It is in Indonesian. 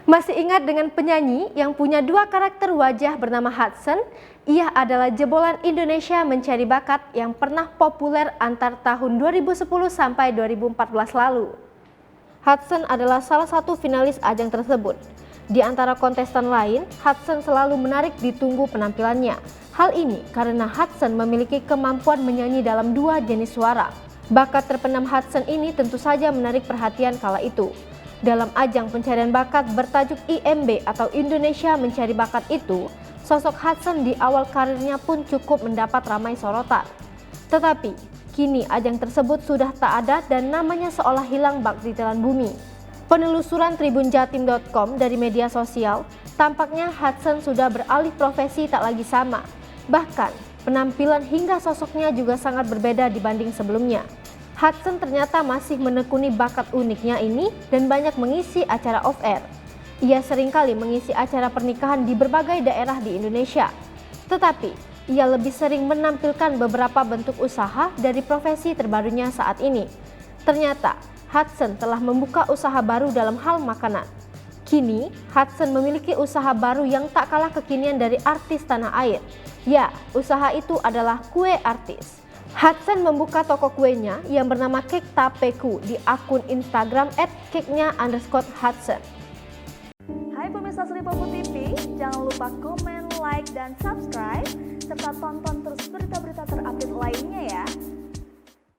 Masih ingat dengan penyanyi yang punya dua karakter wajah bernama Hudson? Ia adalah jebolan Indonesia mencari bakat yang pernah populer antar tahun 2010 sampai 2014 lalu. Hudson adalah salah satu finalis ajang tersebut. Di antara kontestan lain, Hudson selalu menarik ditunggu penampilannya. Hal ini karena Hudson memiliki kemampuan menyanyi dalam dua jenis suara. Bakat terpendam Hudson ini tentu saja menarik perhatian kala itu. Dalam ajang pencarian bakat bertajuk IMB atau Indonesia Mencari Bakat itu, sosok Hudson di awal karirnya pun cukup mendapat ramai sorotan. Tetapi, kini ajang tersebut sudah tak ada dan namanya seolah hilang bak di telan bumi. Penelusuran tribunjatim.com dari media sosial, tampaknya Hudson sudah beralih profesi tak lagi sama. Bahkan, penampilan hingga sosoknya juga sangat berbeda dibanding sebelumnya. Hudson ternyata masih menekuni bakat uniknya ini dan banyak mengisi acara off-air. Ia seringkali mengisi acara pernikahan di berbagai daerah di Indonesia. Tetapi, ia lebih sering menampilkan beberapa bentuk usaha dari profesi terbarunya saat ini. Ternyata, Hudson telah membuka usaha baru dalam hal makanan. Kini, Hudson memiliki usaha baru yang tak kalah kekinian dari artis tanah air. Ya, usaha itu adalah kue artis. Hudson membuka toko kuenya yang bernama Cake Tapeku di akun Instagram @cakenya_Hudson. Hai pemirsa Sri Popo TV, jangan lupa komen, like, dan subscribe, serta tonton terus berita-berita terupdate lainnya ya.